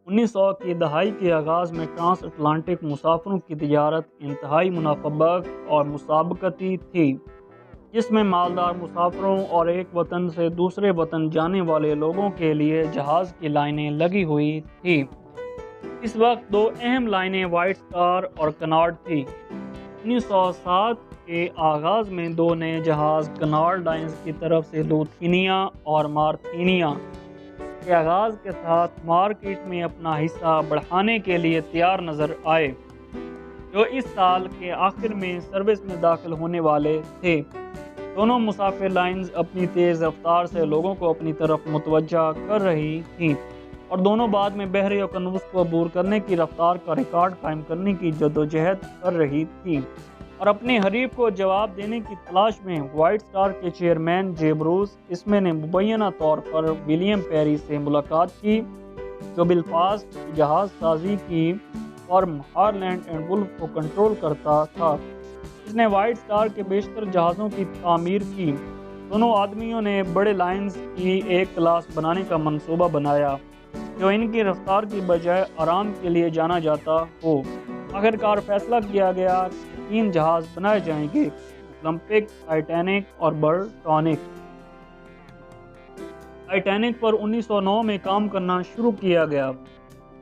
1900 کی دہائی کے آغاز میں ٹرانس اٹلانٹک مسافروں کی تجارت انتہائی منافع بخش اور مسابقتی تھی، جس میں مالدار مسافروں اور ایک وطن سے دوسرے وطن جانے والے لوگوں کے لیے جہاز کی لائنیں لگی ہوئی تھیں۔ اس وقت دو اہم لائنیں وائٹ سٹار اور کنارڈ تھیں۔ 1907 کے آغاز میں دو نئے جہاز کنارڈ لائنز کی طرف سے لوتھینیا اور مارتھینیا کے آغاز کے ساتھ مارکیٹ میں اپنا حصہ بڑھانے کے لیے تیار نظر آئے، جو اس سال کے آخر میں سروس میں داخل ہونے والے تھے۔ دونوں مسافر لائنز اپنی تیز رفتار سے لوگوں کو اپنی طرف متوجہ کر رہی تھیں اور دونوں بعد میں بحر یوکنوس کو عبور کرنے کی رفتار کا ریکارڈ قائم کرنے کی جدوجہد کر رہی تھیں اور اپنے حریف کو جواب دینے کی تلاش میں۔ وائٹ سٹار کے چیئرمین جے بروس اسمے نے مبینہ طور پر ولیم پیری سے ملاقات کی، جو بلفاسٹ کی جہاز سازی کی فرم ہارلینڈ اینڈ ولف کو کنٹرول کرتا تھا، جس نے وائٹ سٹار کے بیشتر جہازوں کی تعمیر کی۔ دونوں آدمیوں نے بڑے لائنز کی ایک کلاس بنانے کا منصوبہ بنایا جو ان کی رفتار کی بجائے آرام کے لیے جانا جاتا ہو۔ آخرکار فیصلہ کیا گیا کہ 3 جہاز بنائے جائیں گے: اولمپک، ٹائٹینک اور برٹانک۔ ٹائٹینک پر 1909 میں کام کرنا شروع کیا گیا۔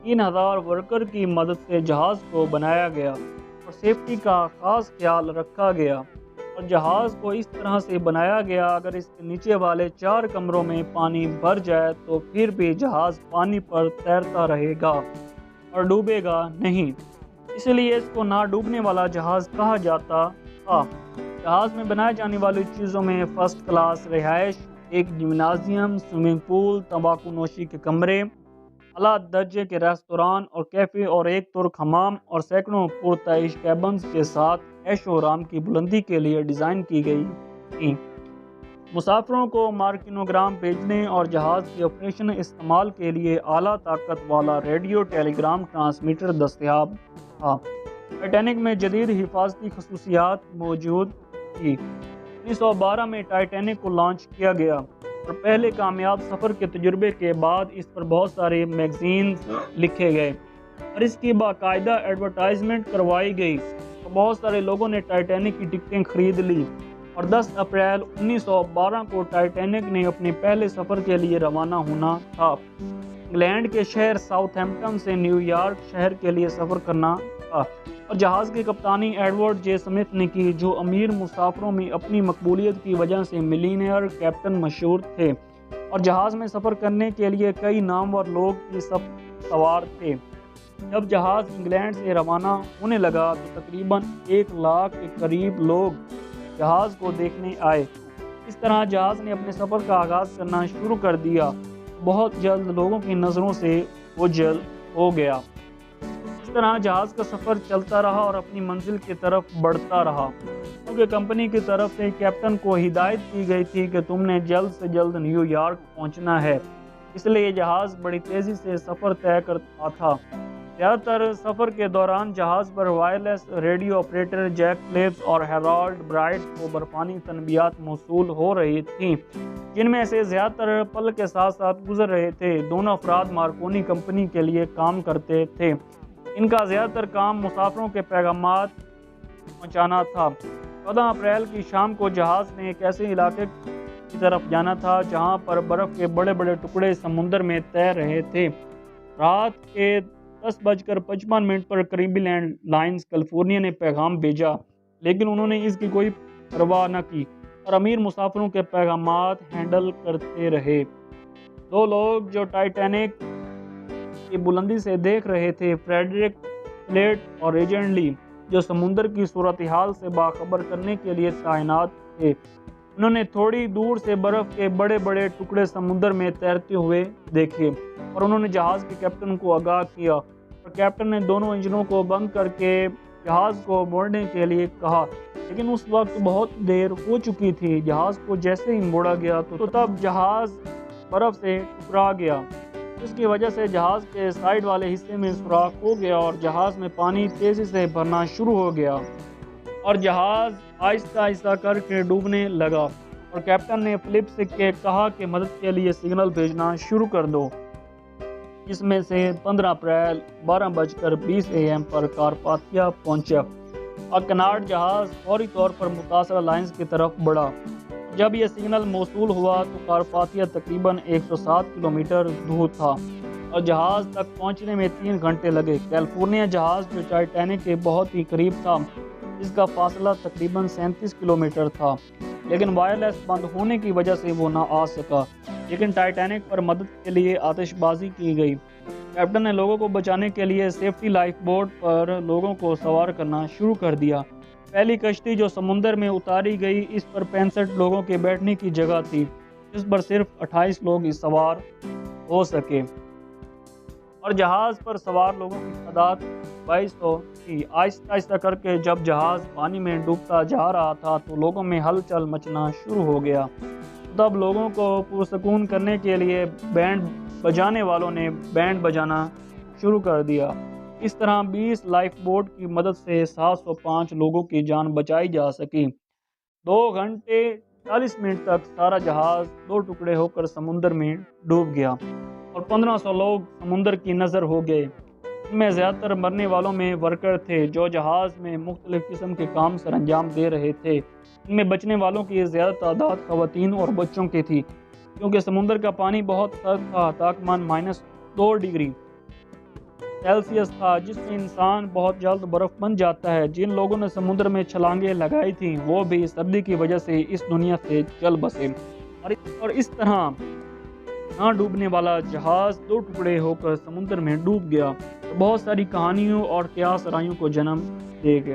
3000 ورکر کی مدد سے جہاز کو بنایا گیا اور سیفٹی کا خاص خیال رکھا گیا، اور جہاز کو اس طرح سے بنایا گیا اگر اس کے نیچے والے 4 کمروں میں پانی بھر جائے تو پھر بھی جہاز پانی پر تیرتا رہے گا اور ڈوبے گا نہیں، اس لیے اس کو نہ ڈوبنے والا جہاز کہا جاتا تھا۔ جہاز میں بنائے جانے والی چیزوں میں فرسٹ کلاس رہائش، ایک جمنازیم، سوئمنگ پول، تمباکو نوشی کے کمرے، اعلیٰ درجے کے ریستوران اور کیفے اور ایک ترک حمام اور سینکڑوں پرتعیش کیبنز کے ساتھ عیش و آرام کی بلندی کے لیے ڈیزائن کی گئی تھیں۔ مسافروں کو مارکینوگرام بھیجنے اور جہاز کی آپریشن استعمال کے لیے اعلیٰ طاقت والا ریڈیو ٹیلی گرام ٹرانسمیٹر دستیاب تھا۔ ٹائٹینک میں جدید حفاظتی خصوصیات موجود تھی۔ 1912 میں ٹائٹینک کو لانچ کیا گیا اور پہلے کامیاب سفر کے تجربے کے بعد اس پر بہت سارے میگزینز لکھے گئے اور اس کی باقاعدہ ایڈورٹائزمنٹ کروائی گئی، تو بہت سارے لوگوں نے ٹائٹینک کی ٹکٹیں خرید لی اور 10 اپریل 1912 کو ٹائٹینک نے اپنے پہلے سفر کے لیے روانہ ہونا تھا۔ انگلینڈ کے شہر ساؤتھ ہیمپٹن سے نیو یارک شہر کے لیے سفر کرنا تھا، اور جہاز کی کپتانی ایڈورڈ جے سمتھ نے کی، جو امیر مسافروں میں اپنی مقبولیت کی وجہ سے ملینئر کیپٹن مشہور تھے، اور جہاز میں سفر کرنے کے لیے کئی نامور لوگ اس سوار تھے۔ جب جہاز انگلینڈ سے روانہ ہونے لگا تو تقریباً 1 لاکھ کے قریب لوگ جہاز کو دیکھنے آئے۔ اس طرح جہاز نے اپنے سفر کا آغاز کرنا شروع کر دیا، بہت جلد لوگوں کی نظروں سے اوجھل ہو گیا۔ اس طرح جہاز کا سفر چلتا رہا اور اپنی منزل کی طرف بڑھتا رہا، کیونکہ کمپنی کی طرف سے کیپٹن کو ہدایت کی گئی تھی کہ تم نے جلد سے جلد نیو یارک پہنچنا ہے، اس لیے جہاز بڑی تیزی سے سفر طے کرتا تھا۔ زیادہ تر سفر کے دوران جہاز پر wireless radio operator Jack Phillips اور ہیرالڈ برائٹ کو برفانی تنبیہات موصول ہو رہی تھیں، جن میں سے زیادہ تر پل کے ساتھ ساتھ گزر رہے تھے۔ دونوں افراد مارکونی کمپنی کے لیے کام کرتے تھے۔ ان کا زیادہ تر کام مسافروں کے پیغامات پہنچانا تھا۔ 14 اپریل کی شام کو جہاز نے ایک ایسے علاقے کی طرف جانا تھا جہاں پر برف کے بڑے بڑے ٹکڑے سمندر میں تیر رہے تھے۔ رات کے 10:55 پر کریبین لائنز کیلیفورنیا نے پیغام بھیجا، لیکن انہوں نے اس کی کوئی پرواہ نہ کی اور امیر مسافروں کے پیغامات ہینڈل کرتے رہے۔ 2 لوگ جو ٹائٹینک کی بلندی سے دیکھ رہے تھے، فریڈرک فلیٹ اور ریجنڈ لی، جو سمندر کی صورتحال سے باخبر کرنے کے لیے تعینات تھے، انہوں نے تھوڑی دور سے برف کے بڑے بڑے ٹکڑے سمندر میں تیرتے ہوئے دیکھے اور انہوں نے جہاز کے کیپٹن کو آگاہ کیا، اور کیپٹن نے دونوں انجنوں کو بند کر کے جہاز کو موڑنے کے لیے کہا، لیکن اس وقت بہت دیر ہو چکی تھی۔ جہاز کو جیسے ہی موڑا گیا تو تب جہاز برف سے ٹکرا گیا، اس کی وجہ سے جہاز کے سائیڈ والے حصے میں سوراخ ہو گیا اور جہاز میں پانی تیزی سے بھرنا شروع ہو گیا اور جہاز آہستہ آہستہ کر کے ڈوبنے لگا، اور کیپٹن نے فلپس سے کہا کہ مدد کے لیے سگنل بھیجنا شروع کر دو۔ اس میں سے 15 اپریل 12:20 AM پر کارپاتھیا پہنچا اور کنارڈ جہاز فوری طور پر متاثرہ لائنز کی طرف بڑھا۔ جب یہ سگنل موصول ہوا تو کارپاتھیا تقریباً 107 کلومیٹر دور تھا اور جہاز تک پہنچنے میں 3 گھنٹے لگے۔ کیلیفورنیا جہاز جو ٹائٹینک کے بہت ہی قریب تھا، اس کا فاصلہ تقریباً 37 کلومیٹر تھا، لیکن وائرلیس بند ہونے کی وجہ سے وہ نہ آ سکا، لیکن ٹائٹینک پر مدد کے لیے آتش بازی کی گئی۔ کیپٹن نے لوگوں کو بچانے کے لیے سیفٹی لائف بوٹ پر لوگوں کو سوار کرنا شروع کر دیا۔ پہلی کشتی جو سمندر میں اتاری گئی، اس پر 65 لوگوں کے بیٹھنے کی جگہ تھی، جس پر صرف 28 لوگ ہی سوار ہو سکے، اور جہاز پر سوار لوگوں کی تعداد 2200 تھی۔ آہستہ آہستہ کر کے جب جہاز پانی میں ڈوبتا جا رہا تھا تو لوگوں میں ہلچل مچنا شروع ہو گیا۔ تب لوگوں کو پرسکون کرنے کے لیے بینڈ بجانے والوں نے بینڈ بجانا شروع کر دیا۔ اس طرح 20 لائف بوٹ کی مدد سے 705 لوگوں کی جان بچائی جا سکی۔ 2 گھنٹے 40 منٹ تک سارا جہاز 2 ٹکڑے ہو کر سمندر میں ڈوب گیا اور 1500 لوگ سمندر کی نظر ہو گئے۔ ان میں زیادہ تر مرنے والوں میں ورکر تھے جو جہاز میں مختلف قسم کے کام سر انجام دے رہے تھے۔ ان میں بچنے والوں کی زیادہ تعداد خواتین اور بچوں کی تھی، کیونکہ سمندر کا پانی بہت سرد تھا۔ تاپمان -2 ڈگری سیلسیس تھا، جس میں انسان بہت جلد برف بن جاتا ہے۔ جن لوگوں نے سمندر میں چھلانگیں لگائی تھیں وہ بھی سردی کی وجہ سے اس دنیا سے چل بسے، اور اس طرح نہ ڈوبنے والا جہاز 2 ٹکڑے ہو کر سمندر میں ڈوب گیا، تو بہت ساری کہانیوں اور قیاس آرائیوں کو جنم دے گیا۔